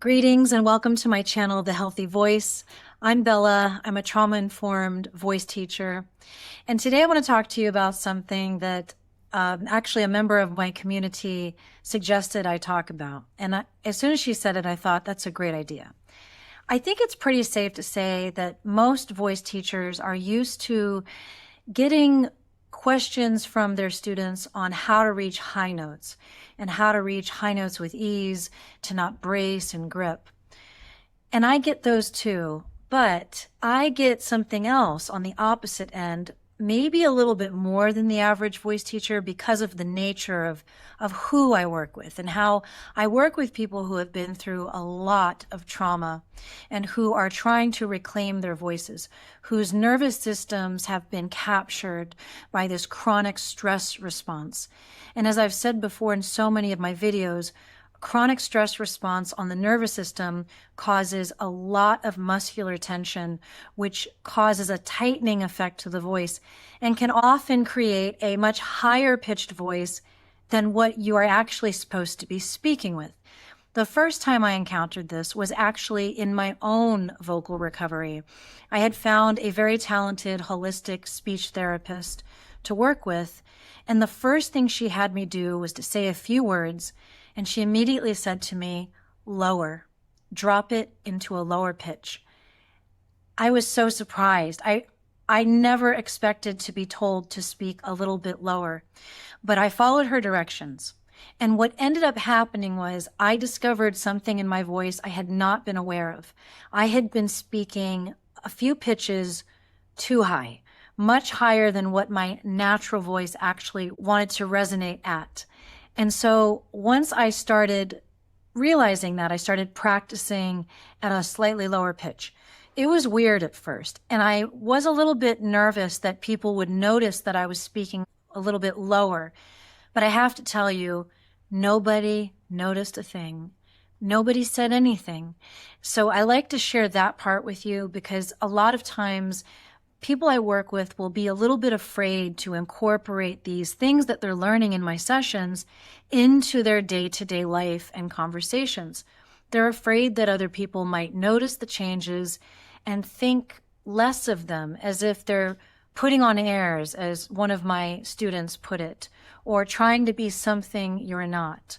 Greetings and welcome to my channel, The Healthy Voice. I'm Bella. I'm a trauma-informed voice teacher. And today I want to talk to you about something that actually a member of my community suggested I talk about. And as soon as she said it, I thought that's a great idea. I think it's pretty safe to say that most voice teachers are used to getting questions from their students on how to reach high notes and how to reach high notes with ease, to not brace and grip. And I get those too, but I get something else on the opposite end, maybe a little bit more than the average voice teacher because of the nature of who I work with and how I work with people who have been through a lot of trauma and who are trying to reclaim their voices, whose nervous systems have been captured by this chronic stress response. And as I've said before in so many of my videos, chronic stress response on the nervous system causes a lot of muscular tension, which causes a tightening effect to the voice and can often create a much higher pitched voice than what you are actually supposed to be speaking with. The first time I encountered this was actually in my own vocal recovery. I had found a very talented holistic speech therapist to work with, and the first thing she had me do was to say a few words. And she immediately said to me, lower, drop it into a lower pitch. I was so surprised. I never expected to be told to speak a little bit lower, but I followed her directions. And what ended up happening was I discovered something in my voice I had not been aware of. I had been speaking a few pitches too high, much higher than what my natural voice actually wanted to resonate at. And so once I started realizing that, I started practicing at a slightly lower pitch. It was weird at first, and I was a little bit nervous that people would notice that I was speaking a little bit lower. But I have to tell you, nobody noticed a thing. Nobody said anything. So I like to share that part with you because a lot of times people I work with will be a little bit afraid to incorporate these things that they're learning in my sessions into their day-to-day life and conversations. They're afraid that other people might notice the changes and think less of them, as if they're putting on airs, as one of my students put it, or trying to be something you're not.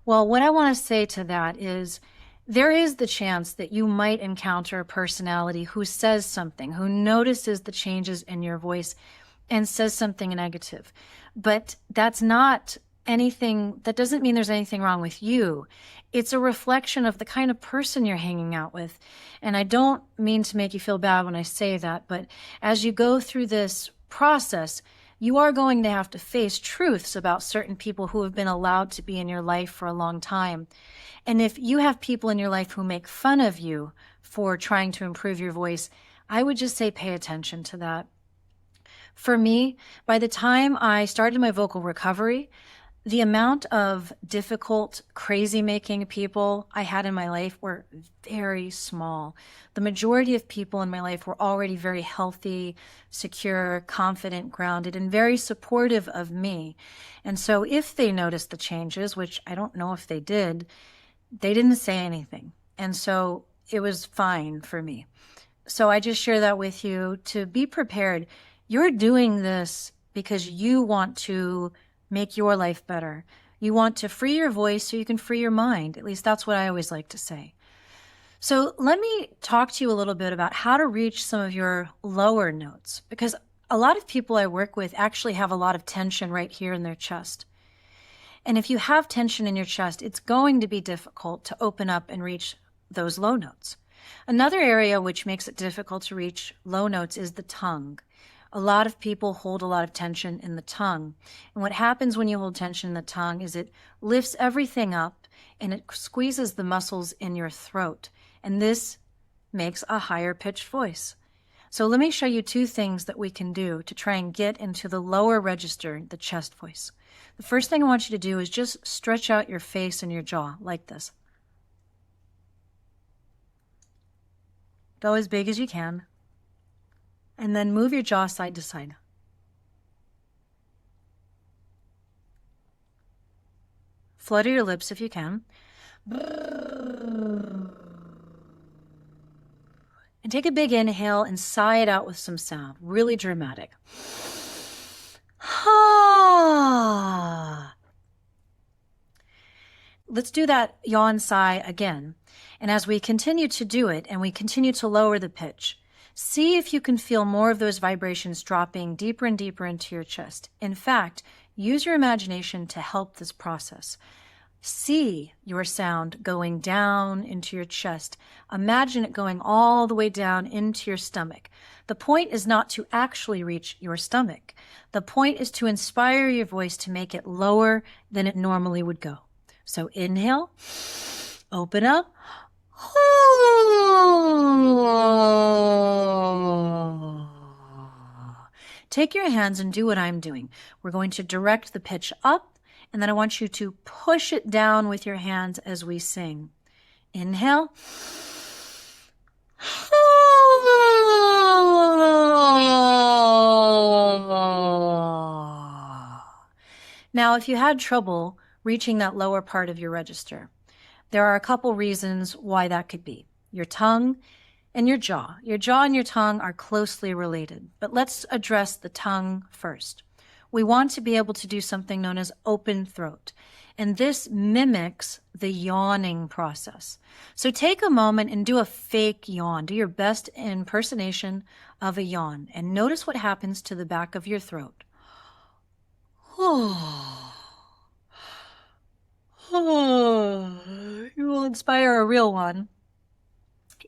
Well, what I want to say to that is, there is the chance that you might encounter a personality who says something, who notices the changes in your voice and says something negative. But that's not anything, that doesn't mean there's anything wrong with you. It's a reflection of the kind of person you're hanging out with. And I don't mean to make you feel bad when I say that, but as you go through this process, you are going to have to face truths about certain people who have been allowed to be in your life for a long time. And if you have people in your life who make fun of you for trying to improve your voice, I would just say pay attention to that. For me, by the time I started my vocal recovery, the amount of difficult, crazy-making people I had in my life were very small. The majority of people in my life were already very healthy, secure, confident, grounded, and very supportive of me. And so if they noticed the changes, which I don't know if they did, they didn't say anything. And so it was fine for me. So I just share that with you to be prepared. You're doing this because you want to make your life better. You want to free your voice so you can free your mind. At least that's what I always like to say. So let me talk to you a little bit about how to reach some of your lower notes, because a lot of people I work with actually have a lot of tension right here in their chest. And if you have tension in your chest, it's going to be difficult to open up and reach those low notes. Another area which makes it difficult to reach low notes is the tongue. A lot of people hold a lot of tension in the tongue. And what happens when you hold tension in the tongue is it lifts everything up and it squeezes the muscles in your throat. And this makes a higher pitched voice. So let me show you two things that we can do to try and get into the lower register, the chest voice. The first thing I want you to do is just stretch out your face and your jaw like this. Go as big as you can. And then move your jaw side to side. Flutter your lips if you can. And take a big inhale and sigh it out with some sound, really dramatic. Let's do that yawn sigh again. And as we continue to do it and we continue to lower the pitch, see if you can feel more of those vibrations dropping deeper and deeper into your chest. In fact, use your imagination to help this process. See your sound going down into your chest. Imagine it going all the way down into your stomach. The point is not to actually reach your stomach. The point is to inspire your voice to make it lower than it normally would go. So inhale, open up. Take your hands and do what I'm doing. We're going to direct the pitch up, and then I want you to push it down with your hands as we sing. Inhale. Now, if you had trouble reaching that lower part of your register, there are a couple reasons why that could be. Your tongue and your jaw. Your jaw and your tongue are closely related, but let's address the tongue first. We want to be able to do something known as open throat, and this mimics the yawning process. So take a moment and do a fake yawn. Do your best impersonation of a yawn, and notice what happens to the back of your throat. You will inspire a real one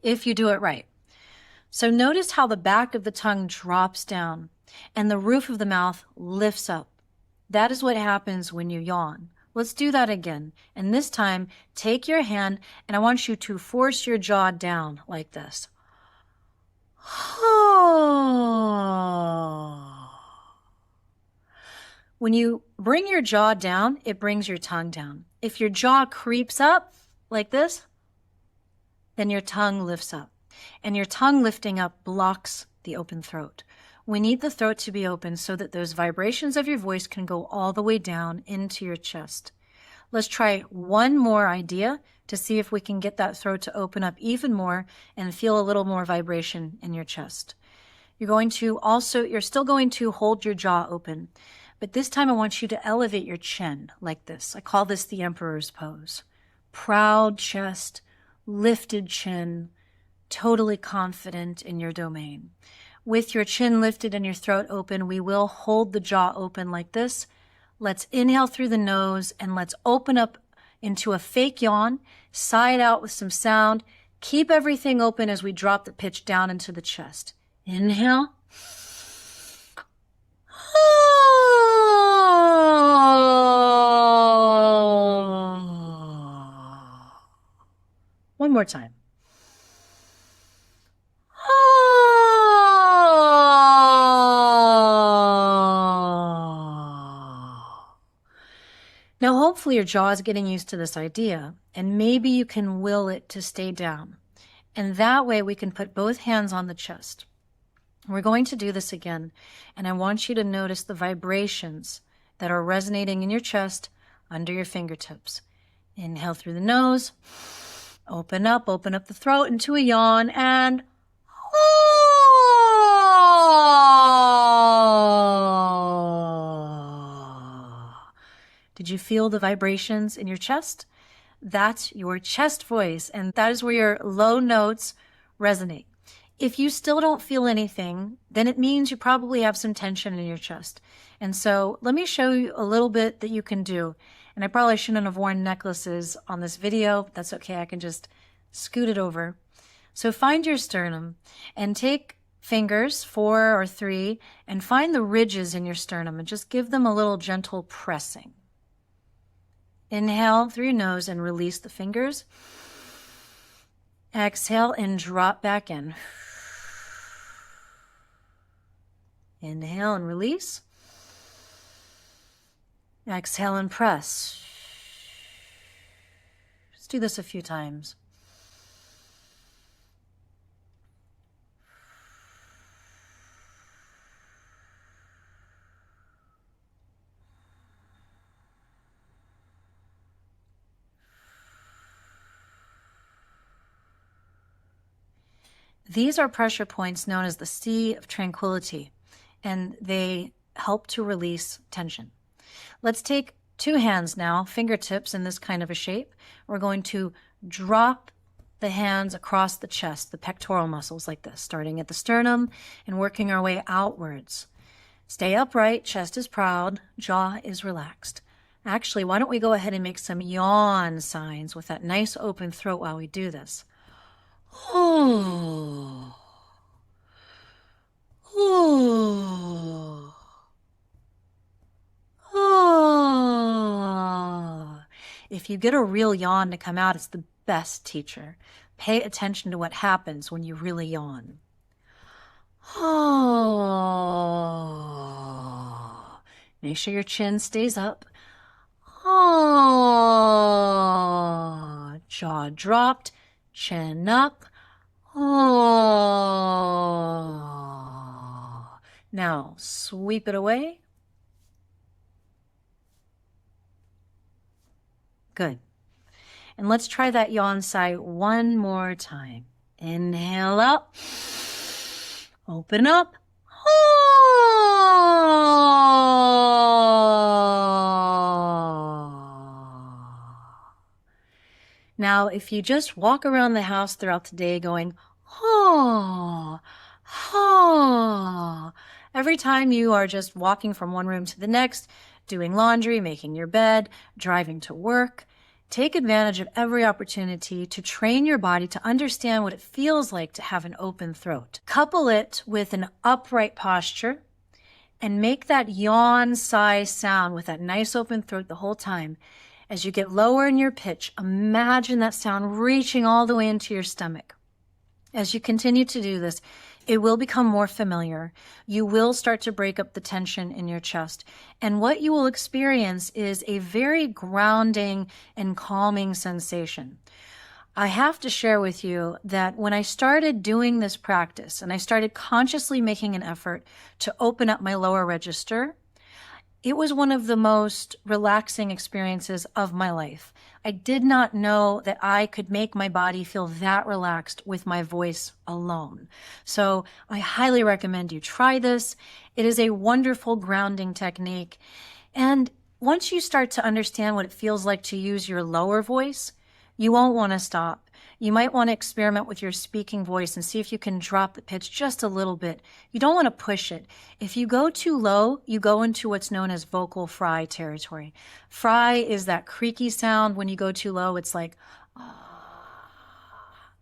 if you do it right. So notice how the back of the tongue drops down and the roof of the mouth lifts up. That is what happens when you yawn. Let's do that again. And this time, take your hand and I want you to force your jaw down like this. When you bring your jaw down, it brings your tongue down. If your jaw creeps up like this, then your tongue lifts up. And your tongue lifting up blocks the open throat. We need the throat to be open so that those vibrations of your voice can go all the way down into your chest. Let's try one more idea to see if we can get that throat to open up even more and feel a little more vibration in your chest. You're still going to hold your jaw open, but this time I want you to elevate your chin like this. I call this the Emperor's pose. Proud chest, lifted chin, totally confident in your domain. With your chin lifted and your throat open, we will hold the jaw open like this. Let's inhale through the nose and let's open up into a fake yawn, sigh it out with some sound. Keep everything open as we drop the pitch down into the chest. Inhale. One more time. Now, hopefully your jaw is getting used to this idea, and maybe you can will it to stay down. And that way we can put both hands on the chest. We're going to do this again, and I want you to notice the vibrations that are resonating in your chest under your fingertips. Inhale through the nose, open up the throat into a yawn, and did you feel the vibrations in your chest? That's your chest voice, and that is where your low notes resonate. If you still don't feel anything, then it means you probably have some tension in your chest. And so let me show you a little bit that you can do. And I probably shouldn't have worn necklaces on this video, but that's okay. I can just scoot it over. So find your sternum and take fingers, 4 or 3, and find the ridges in your sternum and just give them a little gentle pressing. Inhale through your nose and release the fingers. Exhale and drop back in. Inhale and release. Exhale and press. Let's do this a few times. These are pressure points known as the Sea of Tranquility, and they help to release tension. Let's take 2 hands now, fingertips in this kind of a shape. We're going to drop the hands across the chest, the pectoral muscles like this, starting at the sternum and working our way outwards. Stay upright, chest is proud, jaw is relaxed. Actually, why don't we go ahead and make some yawn signs with that nice open throat while we do this. Oh. Oh. Oh. If you get a real yawn to come out, it's the best teacher. Pay attention to what happens when you really yawn. Oh. Make sure your chin stays up. Oh. Jaw dropped, chin up. Oh. Now sweep it away. Good. And let's try that yawn sigh one more time. Inhale up. Open up. Now, if you just walk around the house throughout the day going, oh, oh, every time you are just walking from one room to the next, doing laundry, making your bed, driving to work, take advantage of every opportunity to train your body to understand what it feels like to have an open throat. Couple it with an upright posture and make that yawn sigh sound with that nice open throat the whole time. As you get lower in your pitch, imagine that sound reaching all the way into your stomach. As you continue to do this, it will become more familiar. You will start to break up the tension in your chest. And what you will experience is a very grounding and calming sensation. I have to share with you that when I started doing this practice and I started consciously making an effort to open up my lower register, it was one of the most relaxing experiences of my life. I did not know that I could make my body feel that relaxed with my voice alone. So I highly recommend you try this. It is a wonderful grounding technique. And once you start to understand what it feels like to use your lower voice, you won't want to stop. You might want to experiment with your speaking voice and see if you can drop the pitch just a little bit. You don't want to push it. If you go too low, you go into what's known as vocal fry territory. Fry is that creaky sound when you go too low. It's like,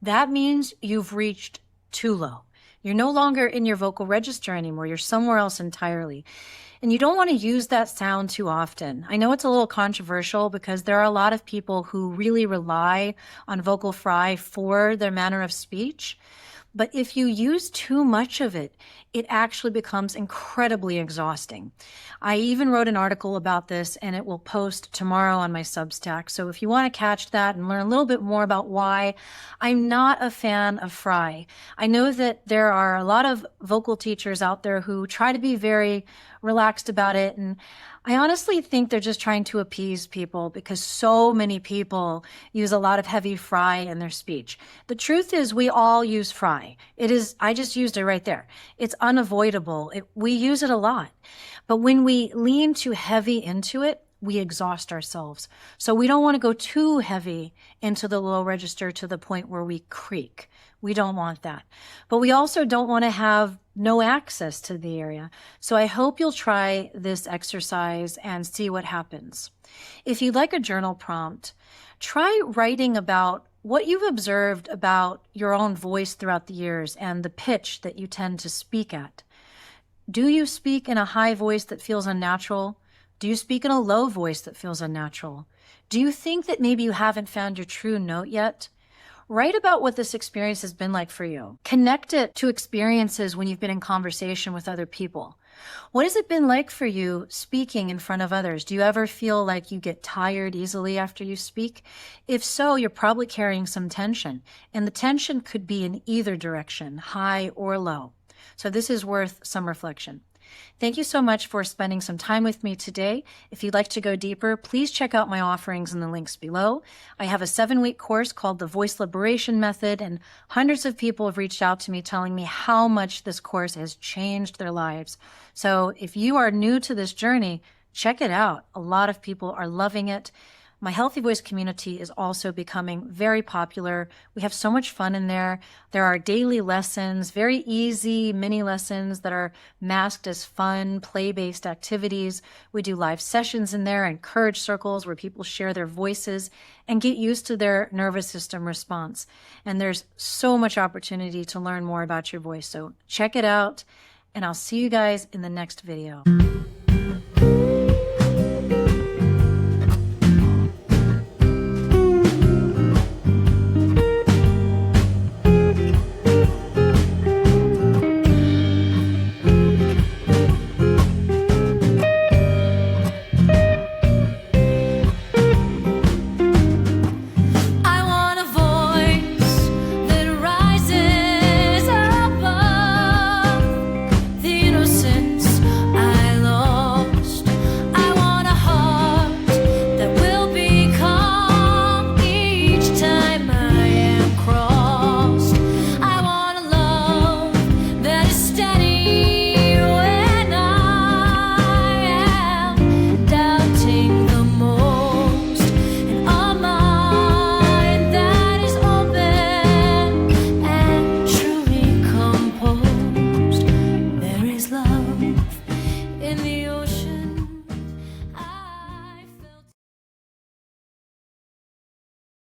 that means you've reached too low. You're no longer in your vocal register anymore. You're somewhere else entirely. And you don't want to use that sound too often. I know it's a little controversial because there are a lot of people who really rely on vocal fry for their manner of speech. But if you use too much of it, it actually becomes incredibly exhausting. I even wrote an article about this and it will post tomorrow on my Substack. So if you want to catch that and learn a little bit more about why I'm not a fan of fry. I know that there are a lot of vocal teachers out there who try to be very relaxed about it. And I honestly think they're just trying to appease people because so many people use a lot of heavy fry in their speech. The truth is we all use fry. I just used it right there. It's unavoidable. We use it a lot. But when we lean too heavy into it, we exhaust ourselves. So we don't want to go too heavy into the low register to the point where we creak. We don't want that. But we also don't want to have no access to the area. So I hope you'll try this exercise and see what happens. If you'd like a journal prompt, try writing about what you've observed about your own voice throughout the years and the pitch that you tend to speak at. Do you speak in a high voice that feels unnatural? Do you speak in a low voice that feels unnatural? Do you think that maybe you haven't found your true note yet? Write about what this experience has been like for you. Connect it to experiences when you've been in conversation with other people. What has it been like for you speaking in front of others? Do you ever feel like you get tired easily after you speak? If so, you're probably carrying some tension, and the tension could be in either direction, high or low. So this is worth some reflection. Thank you so much for spending some time with me today. If you'd like to go deeper, please check out my offerings in the links below. I have a 7-week course called the Voice Liberation Method, and hundreds of people have reached out to me telling me how much this course has changed their lives. So if you are new to this journey, check it out. A lot of people are loving it. My Healthy Voice community is also becoming very popular. We have so much fun in there. There are daily lessons, very easy mini lessons that are masked as fun, play-based activities. We do live sessions in there and courage circles where people share their voices and get used to their nervous system response. And there's so much opportunity to learn more about your voice. So check it out, and I'll see you guys in the next video.